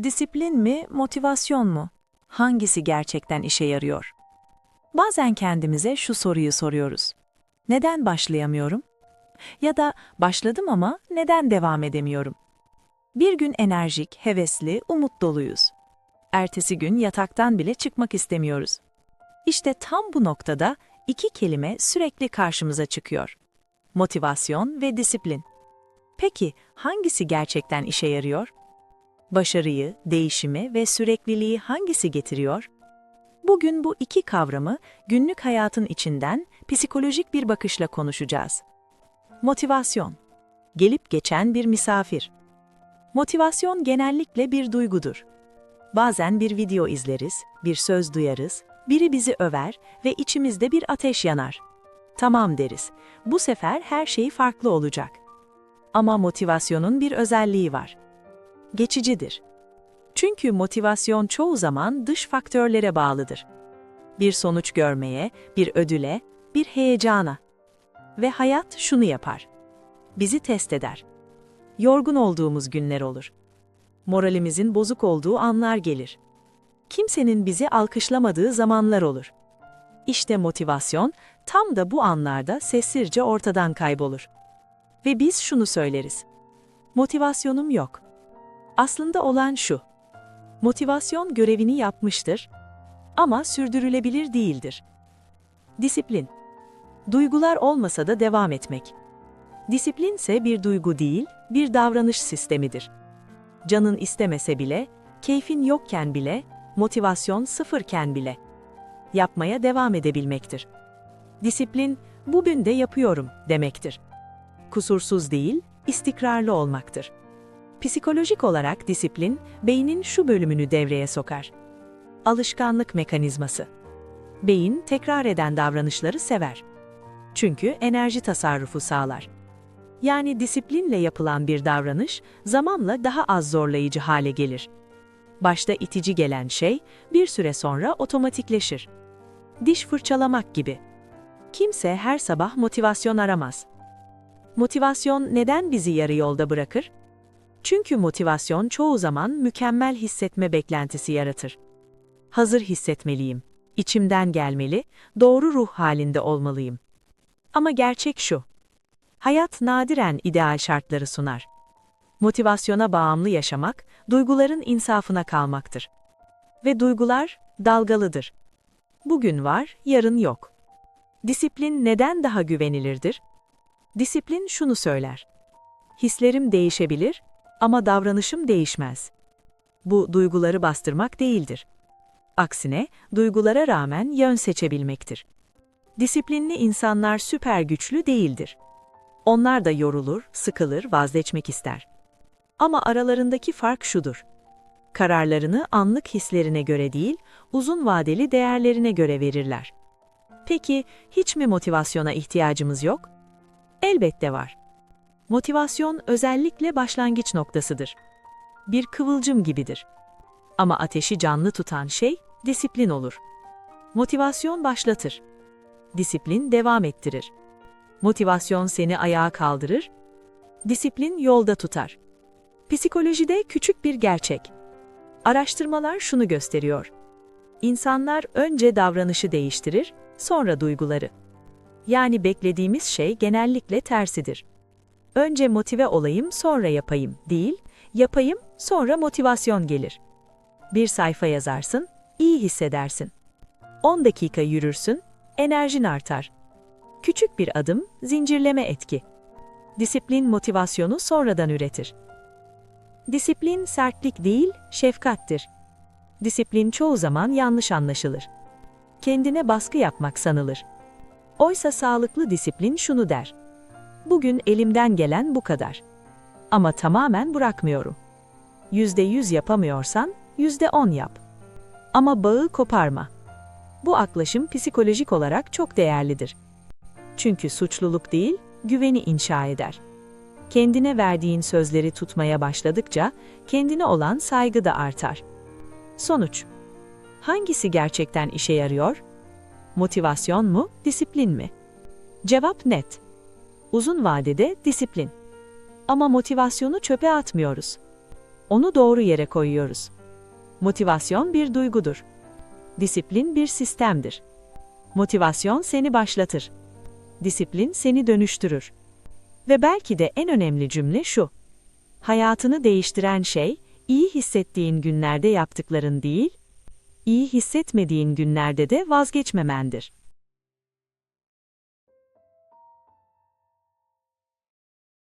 Disiplin mi, motivasyon mu? Hangisi gerçekten işe yarıyor? Bazen kendimize şu soruyu soruyoruz. Neden başlayamıyorum? Ya da başladım ama neden devam edemiyorum? Bir gün enerjik, hevesli, umut doluyuz. Ertesi gün yataktan bile çıkmak istemiyoruz. İşte tam bu noktada iki kelime sürekli karşımıza çıkıyor. Motivasyon ve disiplin. Peki hangisi gerçekten işe yarıyor? Başarıyı, değişimi ve sürekliliği hangisi getiriyor? Bugün bu iki kavramı günlük hayatın içinden psikolojik bir bakışla konuşacağız. Motivasyon. Gelip geçen bir misafir. Motivasyon genellikle bir duygudur. Bazen bir video izleriz, bir söz duyarız, biri bizi över ve içimizde bir ateş yanar. Tamam deriz, bu sefer her şey farklı olacak. Ama motivasyonun bir özelliği var. Geçicidir. Çünkü motivasyon çoğu zaman dış faktörlere bağlıdır. Bir sonuç görmeye, bir ödüle, bir heyecana. Ve hayat şunu yapar. Bizi test eder. Yorgun olduğumuz günler olur. Moralimizin bozuk olduğu anlar gelir. Kimsenin bizi alkışlamadığı zamanlar olur. İşte motivasyon tam da bu anlarda sessizce ortadan kaybolur. Ve biz şunu söyleriz. Motivasyonum yok. Aslında olan şu. Motivasyon görevini yapmıştır ama sürdürülebilir değildir. Disiplin. Duygular olmasa da devam etmek. Disiplinse bir duygu değil, bir davranış sistemidir. Canın istemese bile, keyfin yokken bile, motivasyon sıfırken bile yapmaya devam edebilmektir. Disiplin, bugün de yapıyorum demektir. Kusursuz değil, istikrarlı olmaktır. Psikolojik olarak disiplin, beynin şu bölümünü devreye sokar. Alışkanlık mekanizması. Beyin tekrar eden davranışları sever. Çünkü enerji tasarrufu sağlar. Yani disiplinle yapılan bir davranış zamanla daha az zorlayıcı hale gelir. Başta itici gelen şey bir süre sonra otomatikleşir. Diş fırçalamak gibi. Kimse her sabah motivasyon aramaz. Motivasyon neden bizi yarı yolda bırakır? Çünkü motivasyon çoğu zaman mükemmel hissetme beklentisi yaratır. Hazır hissetmeliyim, içimden gelmeli, doğru ruh halinde olmalıyım. Ama gerçek şu. Hayat nadiren ideal şartları sunar. Motivasyona bağımlı yaşamak, duyguların insafına kalmaktır. Ve duygular dalgalıdır. Bugün var, yarın yok. Disiplin neden daha güvenilirdir? Disiplin şunu söyler. Hislerim değişebilir ama davranışım değişmez. Bu duyguları bastırmak değildir. Aksine duygulara rağmen yön seçebilmektir. Disiplinli insanlar süper güçlü değildir. Onlar da yorulur, sıkılır, vazgeçmek ister. Ama aralarındaki fark şudur. Kararlarını anlık hislerine göre değil, uzun vadeli değerlerine göre verirler. Peki, hiç mi motivasyona ihtiyacımız yok? Elbette var. Motivasyon özellikle başlangıç noktasıdır. Bir kıvılcım gibidir. Ama ateşi canlı tutan şey, disiplin olur. Motivasyon başlatır. Disiplin devam ettirir. Motivasyon seni ayağa kaldırır. Disiplin yolda tutar. Psikolojide küçük bir gerçek. Araştırmalar şunu gösteriyor. İnsanlar önce davranışı değiştirir, sonra duyguları. Yani beklediğimiz şey genellikle tersidir. Önce motive olayım, sonra yapayım değil, yapayım, sonra motivasyon gelir. Bir sayfa yazarsın, iyi hissedersin. 10 dakika yürürsün, enerjin artar. Küçük bir adım, zincirleme etki. Disiplin motivasyonu sonradan üretir. Disiplin sertlik değil, şefkattir. Disiplin çoğu zaman yanlış anlaşılır. Kendine baskı yapmak sanılır. Oysa sağlıklı disiplin şunu der. Bugün elimden gelen bu kadar. Ama tamamen bırakmıyorum. %100 yapamıyorsan %10 yap. Ama bağı koparma. Bu yaklaşım psikolojik olarak çok değerlidir. Çünkü suçluluk değil, güveni inşa eder. Kendine verdiğin sözleri tutmaya başladıkça kendine olan saygı da artar. Sonuç. Hangisi gerçekten işe yarıyor? Motivasyon mu, disiplin mi? Cevap net. Uzun vadede disiplin. Ama motivasyonu çöpe atmıyoruz. Onu doğru yere koyuyoruz. Motivasyon bir duygudur. Disiplin bir sistemdir. Motivasyon seni başlatır. Disiplin seni dönüştürür. Ve belki de en önemli cümle şu: hayatını değiştiren şey, iyi hissettiğin günlerde yaptıkların değil, iyi hissetmediğin günlerde de vazgeçmemendir.